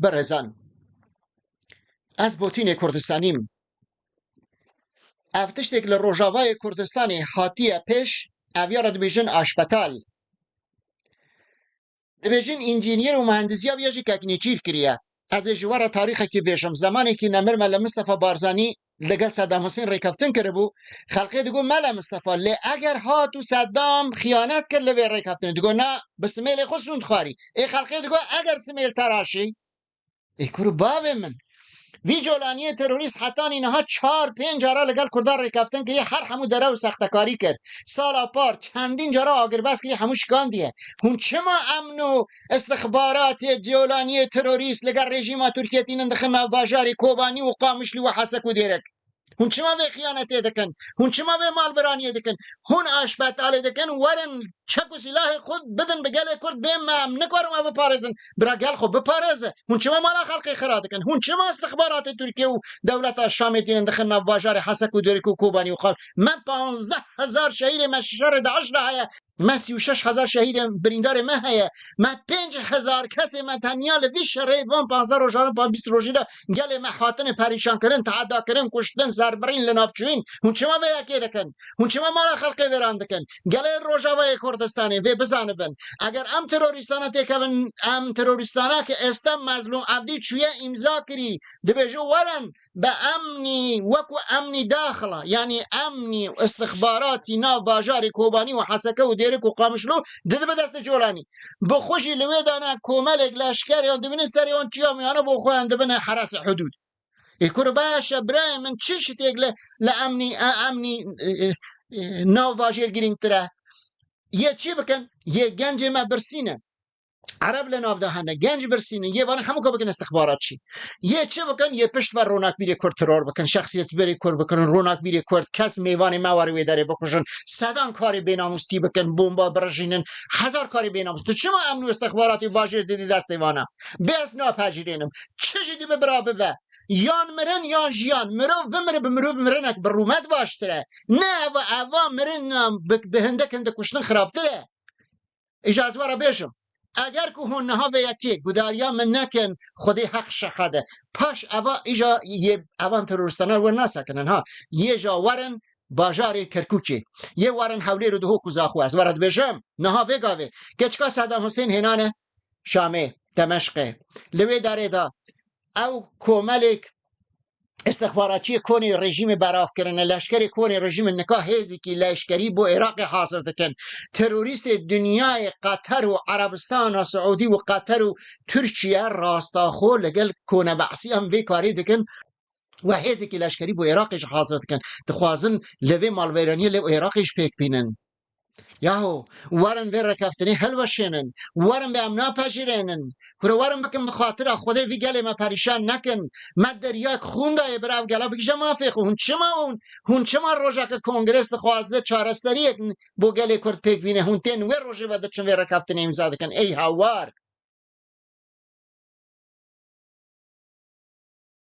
برزان از بوتین کردستانیم افتشتێک لە ڕۆژاوای کوردستانی هاتیە پێش ئاویارە دەبێژن ئاشپەتال دەبێژن ئینجینیر و مهندسیە بێژی کەکنیچیر کریە ئەز ێ ژوارە تاریخێکی بێژم زمانێکی نەمرمە لە مستەفا بارزانی لەگەڵ سەدام حوسێن ڕێکەفتن کردبوو خەڵقێ دەگۆ مەلە مستەفا لێ ئەگەر هات و سەدام خیانەت کرد لەوێ ڕێکەفتن دەگۆ نا بە سمێلێ خۆ سوند خواری ئێ خەڵقێ دەگۆ ئەگەر سمێل تەراشی ئێ کوڕ باوێ من وی جۆلانیە تروریست حتانی نەها 4-5 جارە لەگەڵ کوردان ڕێکەفتن کردی هەر هەموو دەرە و سەختەکاری کرد ساڵا پار چەندین جارە ئاگرباس کردی هەموو شکاندیە هون چما ئەمن و استخباراتێ جۆلانیە تروریست لەگەڵ ڕێژیما تورکیەتینن دەخن ناو باژاری کۆبانی و قامشلی و حەسەک و دێرەک هون چما بێ خیانەتێ دەکەن هون چما بێ ماڵبرانیە دەکەن هون ئاشپەتالێ دەکەن وەرن چەک و سیلاهی خود بدن بە گەلێ کورد بێمە نەکوارمە بپارێزن برا گەل خۆ بپارێزە هون چما ماڵا خەڵقی خرا دەکەن هون چما استخباراتی تورکیە و دەوڵەتە شامێتینن دەخن ناو باژاری حەسەک و دێرەک و کۆبانی و خاڵ من 15,000 شەهیدێ مە شەڕێ داعشدا هەیە ما 36,000 شهید بریندار ما هەیە ما 5,000 کەسێ ما تەنیا لە وی شەڕێ بۆم 15 ڕۆژانە 20 ڕۆژیدا گەلێ مە هاتنە پەریشانکردن تەعاداکردن کوشتن زەربڕین لە ناوچوین هون چما بە یەکێ دەکەن هون چما ماڵە خەڵقی وێران دەکەن گەلێ ڕۆژاوای کوردستانی بێ بزانبن ئەگەر ئەم تەرۆریستانە تێکەون ئەم تەرۆریستانە کە ئێستا مەزلوم عەبدی چویە ئیمزا کری دەبێژە وەرن بە ئەمنی وەکو ئەمنی داخڵە یعنی ئەمنی استخباراتی ناو باژاری کۆبانی و حەسەکە و دێرک و قامشلۆ دەدە بەدەستە جۆلانی بە خۆشی لەوێدانا کۆمەلێک لەشکاریان دەبنە سەریان چیامیانە بۆ خۆیان دەبنە حراسە حدود ئیکوڕ باشە برای من چی شتێک لە ئەمنی ناو باژێر گرنگترە یە چی بکەن یە گەنجێ مە برسینە عرب لە ناودا هەنە گەنج برسینن یێوانە هەموو کە بکەن استخبارات چی یە چی بکەن یە پشت بە ڕۆناکبیری کورد ترۆر بکەن شخصیت بەری کورد بکەن ڕۆناکبیری کورد کەس میوانی ماوەڕی وێ دەرێ بکوژن سەدان کاری بێناموستی بکەن بۆمبا بڕژینن هەزار کاری بێناموس تو چما ئەمن و استخباراتی باژێر دێدی دەستێوانە بێز ناپەژیرێنم چژی دی ببرا ببە یان مرن یان ژیان مرۆڤ بمرە بە مرۆڤ مرنەک بە ڕوومەت باشترە نەوە ئەوا مرن بە هەندێک هەندە کوشتن خراپترە ئیجازوارە بێژم ئەگەر کو هۆنەها بە یەکێک گوداریا من نەکەن خودی حەق شەخەدە پاش ئەوا ئیژا ئەوان تەرۆریستانە وەرناسەکەنن ها یێژا وەرن باژارێ کەرکووکێ یێ وەرن هەولێر و دهۆک و زاخواز وەرە دبێژەم نەها vێگاوێ کەچکا سەدام حوسێن هێنانە شامێ دەمەشقێ لەوێ دارێدا ئەو کۆمەلێک استخباراتچی کۆنی ڕێژیمی بەراوکردنە لەشکری کۆنی ڕێژیمی نکا هێزێکی لەشکری بۆ عێراقی حاضر دەکەن تەرۆریستی دنیای قەتەر و عەرەبستان و سعودی و قەتەر و تورکیە ڕاستاخۆ لەگەڵ کۆنە بەعسی ئەم vê کاری دەکەن و هێزێکی لەشکری بۆ عێراقیش حاضر دەکەن دەخوازن لەوێ ماڵوێرانیە لەو عێراقیش پێک بینن یاهۆ وەرن vê ڕێکەفتنê هەلوەشێنن وەرن بە ئەم ناپەژیرێنن کورە وەرن بکەن بەخاترە خودێ vê gelê me perîşan nekin me deryayek xûn daye birav gela bikije mafê xwe hûn çima rojeke kongres dixwaze çareseriyek bo gelê Kurd pêk bîne hûn tên wê rojê ve diçin vê rekeftinê imza dikin ey hawar